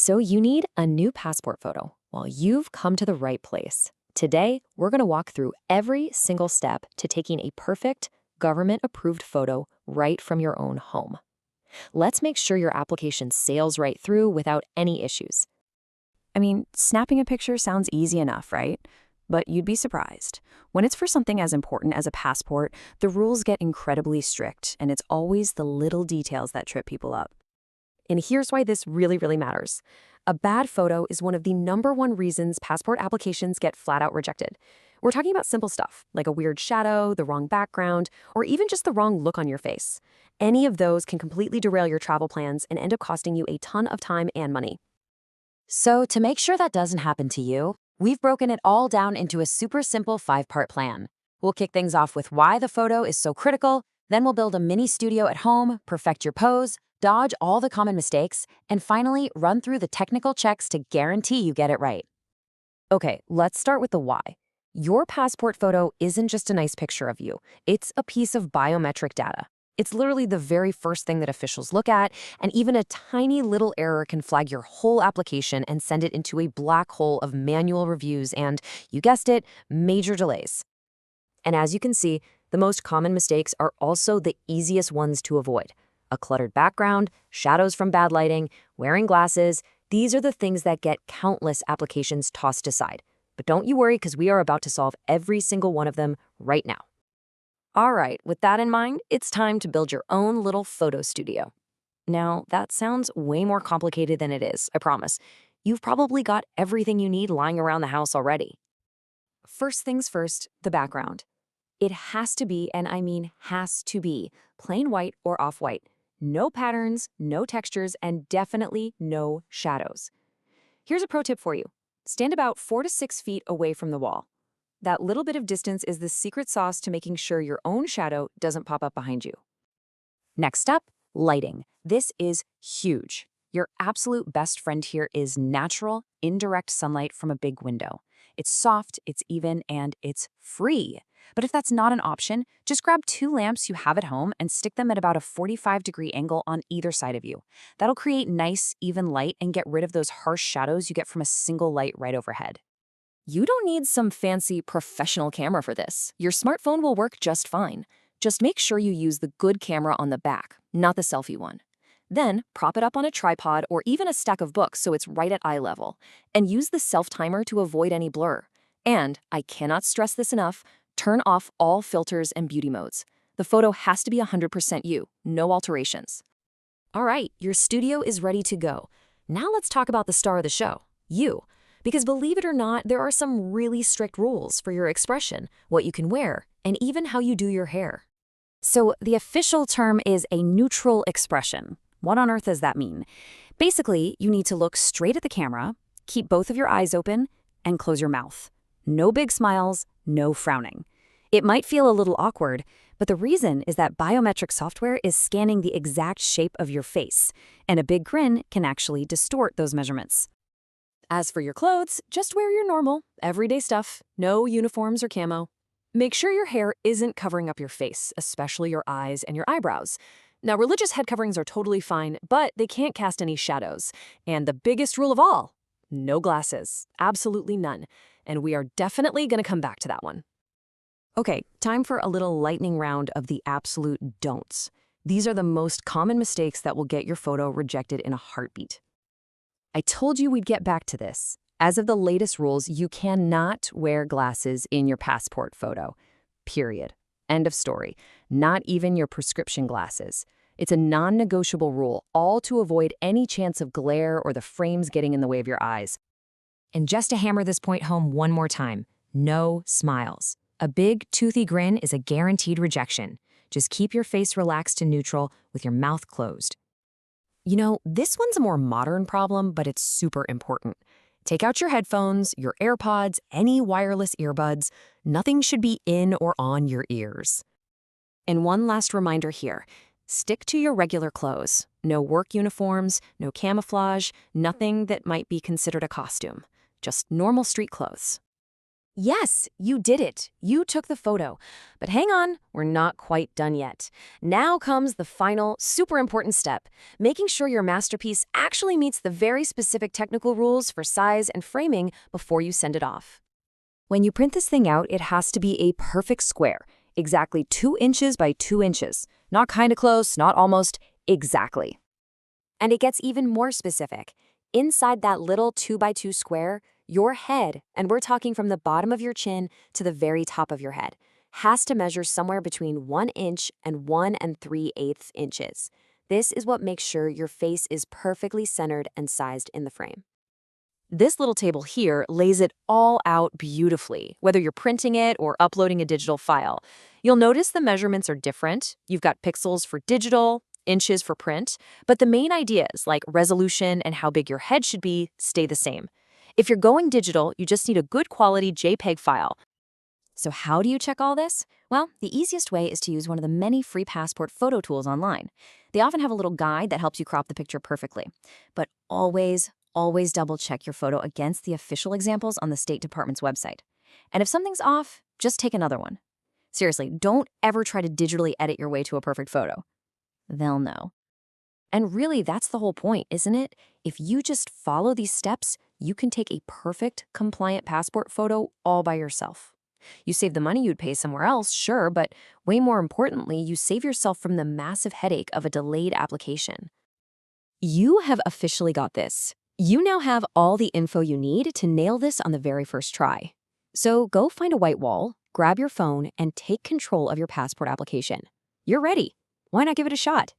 So you need a new passport photo. Well, you've come to the right place. Today, we're going to walk through every single step to taking a perfect, government-approved photo right from your own home. Let's make sure your application sails right through without any issues. I mean, snapping a picture sounds easy enough, right? But you'd be surprised. When it's for something as important as a passport, the rules get incredibly strict, and it's always the little details that trip people up. And here's why this really matters. A bad photo is one of the #1 reasons passport applications get flat out rejected. We're talking about simple stuff, like a weird shadow, the wrong background, or even just the wrong look on your face. Any of those can completely derail your travel plans and end up costing you a ton of time and money. So to make sure that doesn't happen to you, we've broken it all down into a super simple 5-part plan. We'll kick things off with why the photo is so critical, then we'll build a mini studio at home, perfect your pose, dodge all the common mistakes, and finally run through the technical checks to guarantee you get it right. Okay, let's start with the why. Your passport photo isn't just a nice picture of you. It's a piece of biometric data. It's literally the very first thing that officials look at, and even a tiny little error can flag your whole application and send it into a black hole of manual reviews and, you guessed it, major delays. And as you can see, the most common mistakes are also the easiest ones to avoid. A cluttered background, shadows from bad lighting, wearing glasses, these are the things that get countless applications tossed aside. But don't you worry, because we are about to solve every single one of them right now. All right, with that in mind, it's time to build your own little photo studio. Now, that sounds way more complicated than it is, I promise. You've probably got everything you need lying around the house already. First things first, the background. It has to be, and I mean has to be, plain white or off-white. No patterns, no textures, and definitely no shadows. Here's a pro tip for you. Stand about 4 to 6 feet away from the wall. That little bit of distance is the secret sauce to making sure your own shadow doesn't pop up behind you. Next up, lighting. This is huge. Your absolute best friend here is natural, indirect sunlight from a big window. It's soft, it's even, and it's free. But if that's not an option, just grab 2 lamps you have at home and stick them at about a 45-degree angle on either side of you. That'll create nice, even light and get rid of those harsh shadows you get from a single light right overhead. You don't need some fancy professional camera for this. Your smartphone will work just fine. Just make sure you use the good camera on the back, not the selfie one. Then, prop it up on a tripod or even a stack of books so it's right at eye level. And use the self-timer to avoid any blur. And, I cannot stress this enough, turn off all filters and beauty modes. The photo has to be 100% you, no alterations. All right, your studio is ready to go. Now let's talk about the star of the show, you. Because believe it or not, there are some really strict rules for your expression, what you can wear, and even how you do your hair. So the official term is a neutral expression. What on earth does that mean? Basically, you need to look straight at the camera, keep both of your eyes open, and close your mouth. No big smiles, no frowning. It might feel a little awkward, but the reason is that biometric software is scanning the exact shape of your face, and a big grin can actually distort those measurements. As for your clothes, just wear your normal, everyday stuff, no uniforms or camo. Make sure your hair isn't covering up your face, especially your eyes and your eyebrows. Now, religious head coverings are totally fine, but they can't cast any shadows. And the biggest rule of all, no glasses, absolutely none. And we are definitely going to come back to that one. Okay, time for a little lightning round of the absolute don'ts. These are the most common mistakes that will get your photo rejected in a heartbeat. I told you we'd get back to this. As of the latest rules, you cannot wear glasses in your passport photo. Period. End of story. Not even your prescription glasses. It's a non-negotiable rule, all to avoid any chance of glare or the frames getting in the way of your eyes. And just to hammer this point home one more time, no smiles. A big, toothy grin is a guaranteed rejection. Just keep your face relaxed to neutral with your mouth closed. You know, this one's a more modern problem, but it's super important. Take out your headphones, your AirPods, any wireless earbuds. Nothing should be in or on your ears. And one last reminder here. Stick to your regular clothes. No work uniforms, no camouflage, nothing that might be considered a costume. Just normal street clothes. Yes, you did it. You took the photo. But hang on, we're not quite done yet. Now comes the final, super important step, making sure your masterpiece actually meets the very specific technical rules for size and framing before you send it off. When you print this thing out, it has to be a perfect square, exactly 2 inches by 2 inches. Not kinda close, not almost, exactly. And it gets even more specific. Inside that little 2 by 2 square, your head, and we're talking from the bottom of your chin to the very top of your head, has to measure somewhere between 1 inch and 1 3/8 inches. This is what makes sure your face is perfectly centered and sized in the frame. This little table here lays it all out beautifully, whether you're printing it or uploading a digital file. You'll notice the measurements are different. You've got pixels for digital, inches for print, but the main ideas like resolution and how big your head should be stay the same. If you're going digital, you just need a good quality JPEG file. So how do you check all this? Well, the easiest way is to use one of the many free passport photo tools online. They often have a little guide that helps you crop the picture perfectly. But always double check your photo against the official examples on the State Department's website. And if something's off, just take another one. Seriously, don't ever try to digitally edit your way to a perfect photo. They'll know. And really, that's the whole point, isn't it? If you just follow these steps, you can take a perfect, compliant passport photo all by yourself. You save the money you'd pay somewhere else, sure, but way more importantly, you save yourself from the massive headache of a delayed application. You have officially got this. You now have all the info you need to nail this on the very first try. So go find a white wall, grab your phone, and take control of your passport application. You're ready. Why not give it a shot?